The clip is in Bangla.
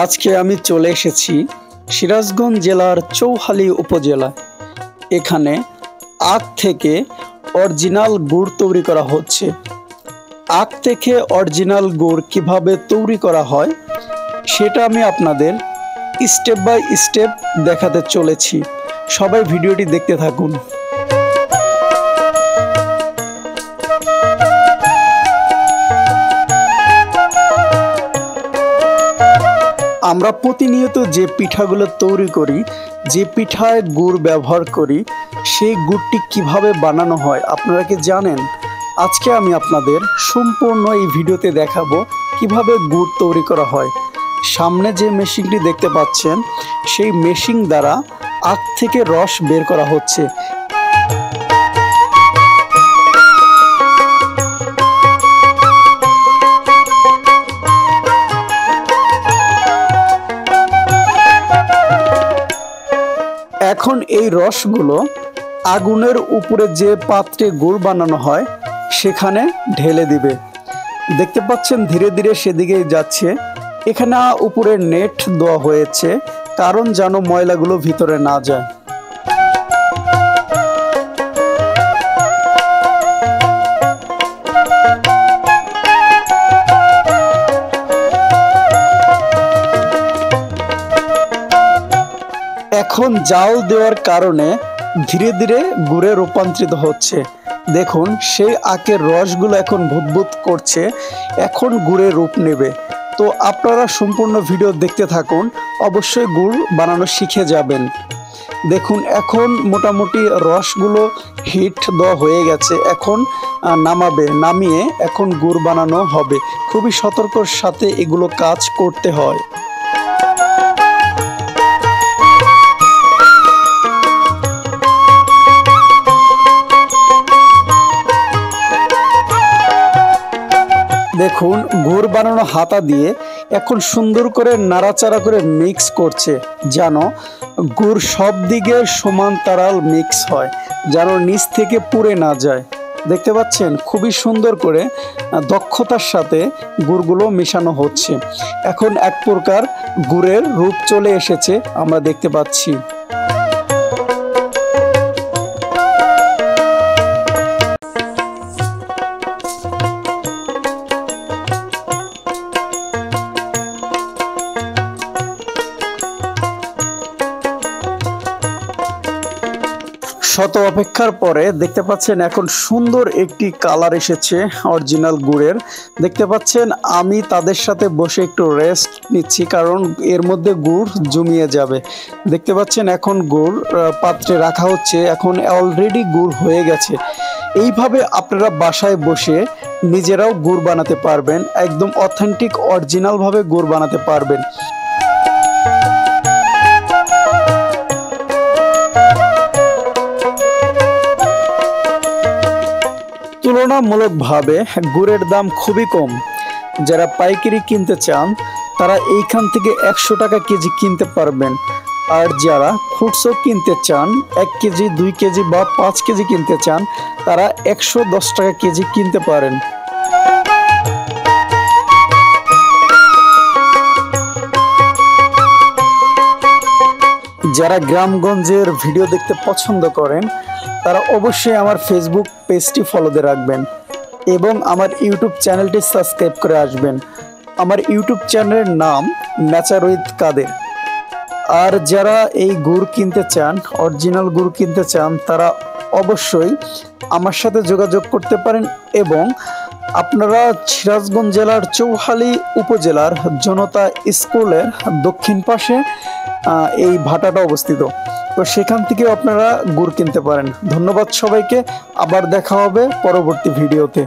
আজকে আমি চলে এসেছি সিরাজগঞ্জ জেলার চৌহালি উপজেলায়। এখানে আখ থেকে অরিজিনাল গুড় তৈরি করা হচ্ছে। আখ থেকে অরিজিনাল গুড় কিভাবে তৈরি করা হয় সেটা আমি আপনাদের স্টেপ বাই স্টেপ দেখাতে চলেছি। সবাই ভিডিওটি দেখতে থাকুন। আমরা প্রতিনিয়ত যে পিঠাগুলো তৈরি করি, যে পিঠায় গুড় ব্যবহার করি, সেই গুড়টি কিভাবে বানানো হয় আপনারা কি জানেন? আজকে আমি আপনাদের সম্পূর্ণ এই ভিডিওতে দেখাবো কিভাবে গুড় তৈরি করা হয়। সামনে যে মেশিনটি দেখতে পাচ্ছেন সেই মেশিন দ্বারা আখ থেকে রস বের করা হচ্ছে। এখন এই রসগুলো আগুনের উপরে যে পাত্রে গুড় বানানো হয় সেখানে ঢেলে দিবে। দেখতে পাচ্ছেন ধীরে ধীরে সেদিকেই যাচ্ছে। এখানে উপরে নেট দেওয়া হয়েছে কারণ যেন ময়লাগুলো ভিতরে না যায়। এখন জাল দেওয়ার কারণে ধীরে ধীরে গুড়ে রূপান্তরিত হচ্ছে। দেখুন সেই আখের রসগুলো এখন ভুতভুত করছে, এখন গুড়ে রূপ নেবে। তো আপনারা সম্পূর্ণ ভিডিও দেখতে থাকুন, অবশ্যই গুড় বানানো শিখে যাবেন। দেখুন এখন মোটামুটি রসগুলো হিট দেওয়া হয়ে গেছে, এখন নামিয়ে এখন গুড় বানানো হবে। খুবই সতর্কর সাথে এগুলো কাজ করতে হয়। দেখুন গুড় বানানো হাতা দিয়ে এখন সুন্দর করে নাড়াচাড়া করে মিক্স করছে, যেন গুড় সব দিকে সমান্তরাল মিক্স হয়, যেন নিচ থেকে পুড়ে না যায়। দেখতে পাচ্ছেন খুবই সুন্দর করে দক্ষতার সাথে গুড়গুলো মেশানো হচ্ছে। এখন এক প্রকার গুড়ের রূপ চলে এসেছে আমরা দেখতে পাচ্ছি। শত অপেক্ষার পরে দেখতে পাচ্ছেন এখন সুন্দর একটি কালার এসেছে অরিজিনাল গুড়ের। দেখতে পাচ্ছেন আমি তাদের সাথে বসে একটু রেস্ট নিচ্ছি, কারণ এর মধ্যে গুড় জমিয়ে যাবে। দেখতে পাচ্ছেন এখন গুড় পাত্রে রাখা হচ্ছে, এখন অলরেডি গুড় হয়ে গেছে। এইভাবে আপনারা বাসায় বসে নিজেরাও গুড় বানাতে পারবেন, একদম অথেন্টিক অরিজিনাল ভাবে গুড় বানাতে পারবেন। তুলনামূলকভাবে গুড়ের দাম খুবই কম। যারা পাইকারি কিনতে চান তারা এইখান থেকে 100 টাকা কেজি কিনতে পারবেন, আর যারা খুচরো কিনতে চান 1 কেজি 2 কেজি বা 5 কেজি কিনতে চান তারা 110 টাকা কেজি কিনতে পারেন। যারা গ্রামগঞ্জের ভিডিও দেখতে পছন্দ করেন তারা অবশ্যই আমার ফেসবুক পেজটি ফলোতে রাখবেন এবং আমার ইউটিউব চ্যানেলটি সাবস্ক্রাইব করে আসবেন। আমার ইউটিউব চ্যানেলের নাম নেচার উইথ কাদের। আর যারা এই গুড় কিনতে চান, অরিজিনাল গুড় কিনতে চান, তারা অবশ্যই আমার সাথে যোগাযোগ করতে পারেন। এবং আপনারা সিরাজগঞ্জ জেলার চৌহালি উপজেলার জনতা স্কুলের দক্ষিণ পাশে এই ভাটাটা অবস্থিত, তো সেখান থেকেও আপনারা গুড় কিনতে পারেন। ধন্যবাদ সবাইকে, আবার দেখা হবে পরবর্তী ভিডিওতে।